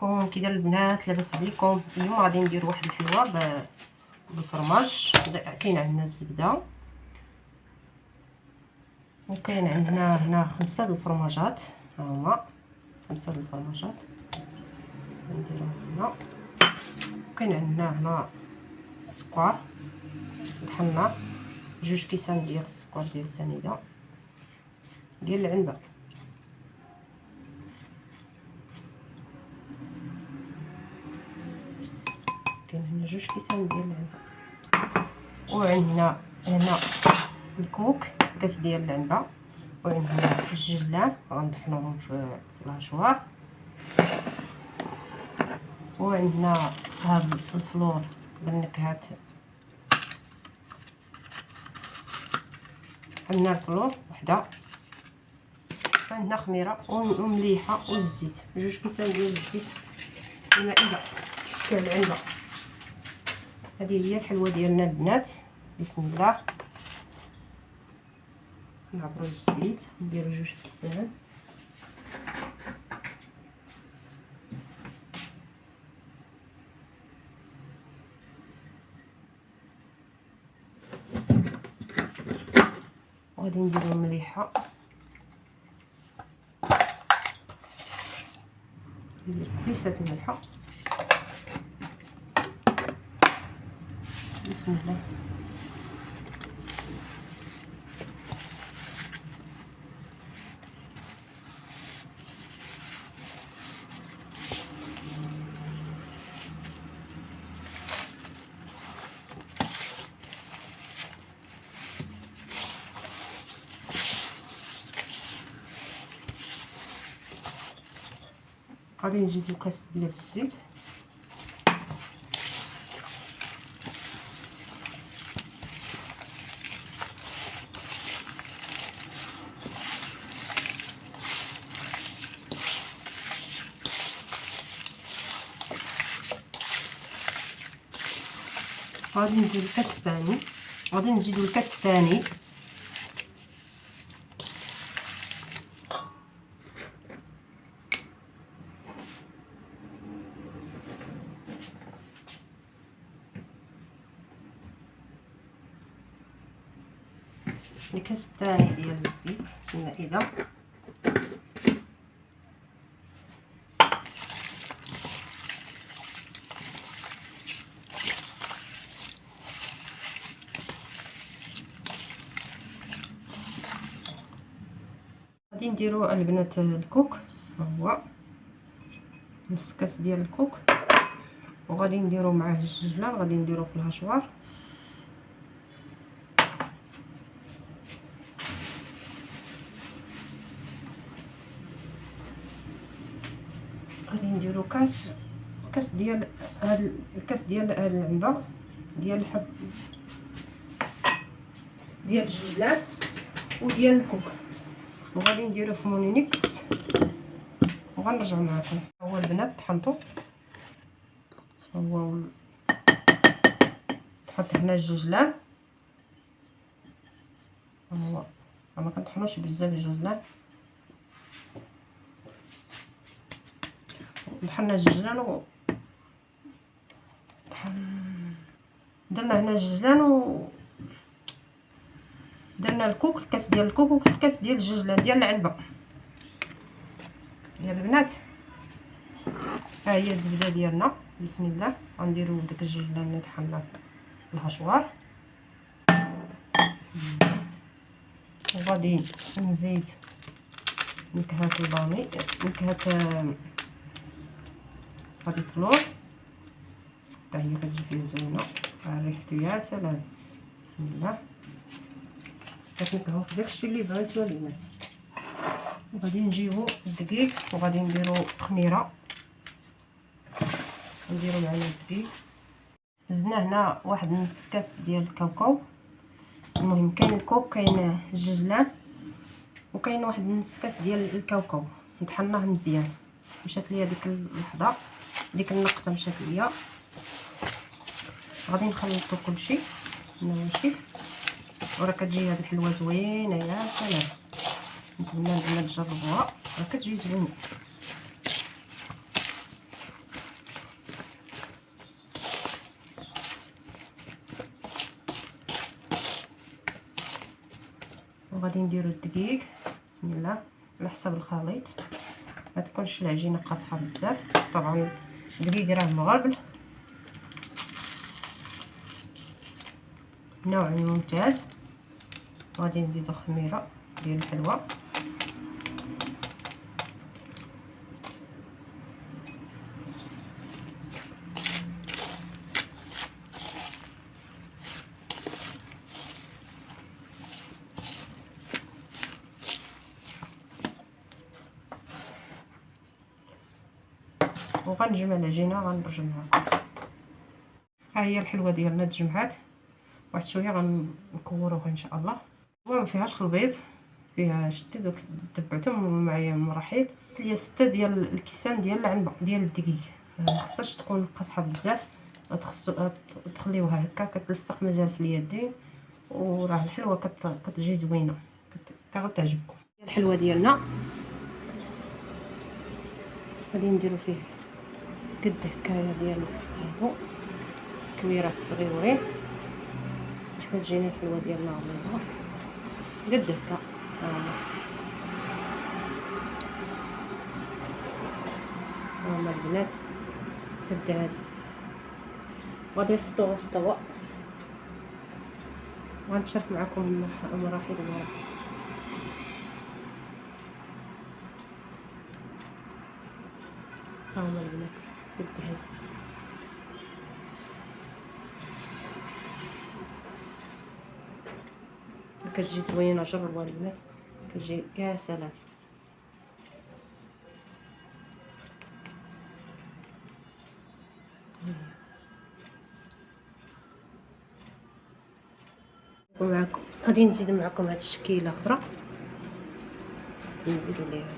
عليكم، كي داير البنات؟ لاباس عليكم؟ اليوم غادي ندير واحد الحلوه بالفرماج. كاين عندنا الزبده، وكاين عندنا هنا 5 د الفرماجات. ها هما 5 د الفرماجات نديرهم هنا. وكاين عندنا هنا السكر طحنا 2 كيسان ديال السكر ديال سنيده ديال العنبه. كاين هنا 2 كيسان ديال العنبه. وعندنا هنا الكوك كاس ديال العنبه، وعندنا الججلان غنطحنوهم في الهشوار، وعندنا هاد الفلور بالنكهات. عندنا الفلور وحده، عندنا خميره ومليحه والزيت 2 كيسان ديال الزيت المائده ديال العنبه. هذه هي الحلوه ديالنا البنات. بسم الله. نعبروا الزيت نديروا 2 كيسان. وغادي نديروا المليحه، ندير كيسات الملحه. بسم الله. غادي نزيدو كاس ديال الزيت، غادي ندير الكاس الثاني، غادي نزيدو الكاس الثاني. الكاس الثاني ديال الزيت المائده. غادي نديرو البنات الكوك، ها هو نص كاس ديال الكوك، وغادي نديرو معاه الججلان، غادي نديرو في الهشوار. غادي نديرو كاس ديال هاد الكاس ديال العنبه ديال الحب ديال الججلان وديال الكوك، وغادي نديرو في مونينيكس وغنرجع معكم. هو البنات طحنتو، هو تحط هنا الججلان. هو ما كنطحنوش بزاف الججلان، طحنا الججلان و درنا هنا الججلان درنا الكوك، الكاس ديال الكوك والكاس ديال الججلان ديال العنبه يا البنات. ها هي الزبده ديالنا. بسم الله. غنديرو داك الججلان اللي طحنا في الهشوار. بسم الله. وغادي نزيد نكهات الباني، نكهات هادي الفلور حتى هي كتجي فيها زوينه، ريحتو يا سلام. بسم الله. كنكهو في داكشي اللي بغيتو البنات. وغادي نجيبو الدقيق، وغادي نديرو خميره، نديرو معنا الدقيق. زدنا هنا واحد نص كاس ديال الكاوكاو. المهم كاين الكوك، كاين الججلان، وكاين واحد نص كاس ديال الكاوكاو. نطحناه مزيان. مشات ليا ديك اللحظه، ديك النقطه مشات ليا. غادي نخلطو كلشي ماشي، وراه كتجي هاد الحلوه زوينه يا سلام. نتمنى البنات تجربوها، راه كتجي زوينه. وغادي نديرو الدقيق بسم الله على حسب الخليط، ما تكونش العجينه قاصحه بزاف. طبعا الدقيق راه مغربل نوع ممتاز. غادي نزيدو خميره ديال الحلوى وغنجمع العجينه غنرجع معكم. ها هي الحلوه ديالنا تجمعات، واحد شويه غنكوروها ان شاء الله. وما فيهاش البيض، فيها شتي دوك تبعتهم معايا المراحل. هي 6 ديال الكيسان ديال العنبه ديال الدقيق، ما خصهاش تكون قاصحه بزاف، خصو تخليوها هكا كتلصق مازال في اليدين. وراه الحلوه كتجي زوينه، كتعجبكم. الحلوه ديالنا غادي نديرو فيه قد هكايا ديال هادو كويرات صغيورين باش ما تجينا الحلوه ديالنا غليظه قد هكا. هما البنات قد هادي غادي نحطوها في الطبق وغنشارك معكم مراحل الورق. هما البنات قد هادي كتجي زوينه. جربوها البنات كتجي يا سلام. ومعكم غادي نزيد معكم هاد الشكيله خضراء نديرو ليها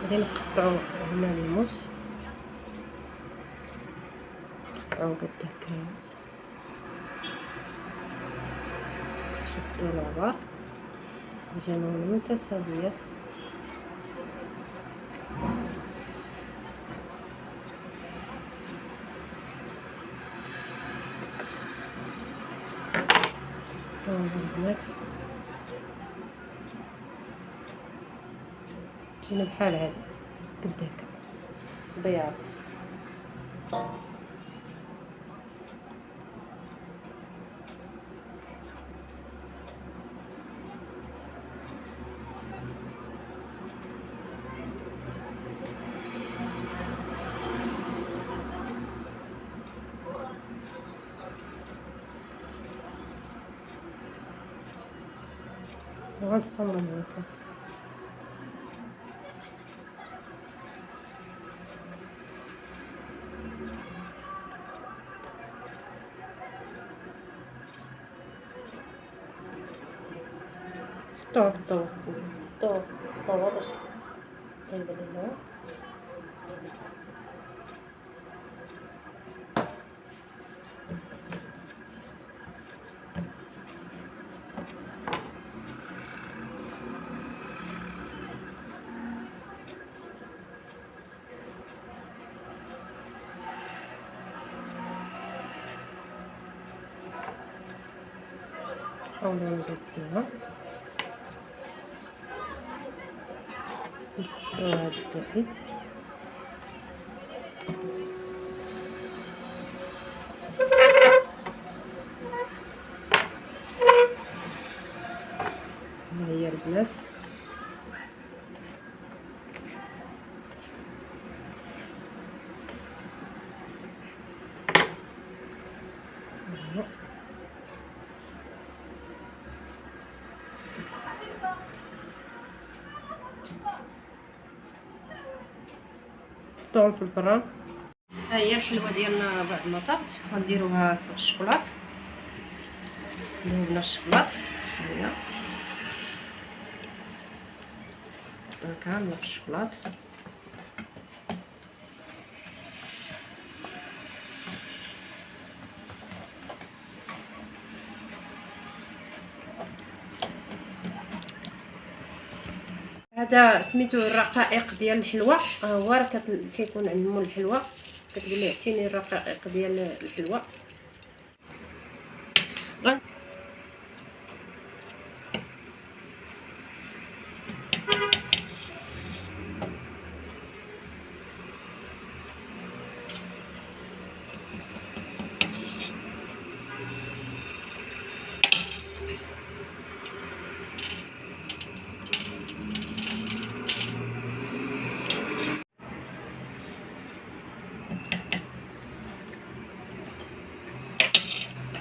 غادي نقطعو هنا الموز، نقطعو قد هكايا نشدو العبار بجانب متساويات. البنات تجينا بحال هادي قد هكا صبيعات. وغنستمرو هكا حطوها في الطاوة حطوها في الطاوة باش طيب لينا. نحاولو نردوها نحطو هاد الزائد ها هي البنات. نحطوهم في الفران. ها هي الحلوه ديالنا بعد ما طابت غنديروها في الشوكولات. ذوبنا الشوكولات هنا كامله في الشوكولات. هذا سميتو الرقائق ديال الحلوى. هو راه كيكون عند مول الحلوى كتقول ليه اعطيني الرقائق ديال الحلوى.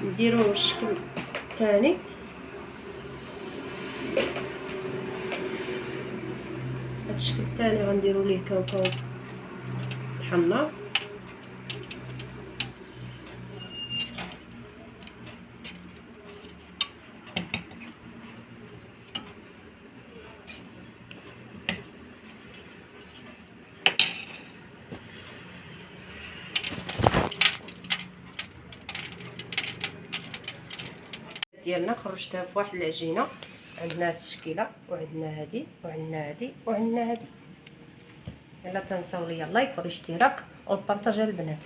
نديرو الشكل الثاني. هاد الشكل الثاني غنديرو ليه كاوكاو طحنا. ديالنا خرجتها في واحد العجينه. عندنا هاد التشكيله وعندنا هادي وعندنا هادي وعندنا هادي. لا تنساو ليا اللايك والاشتراك والبارطاج البنات.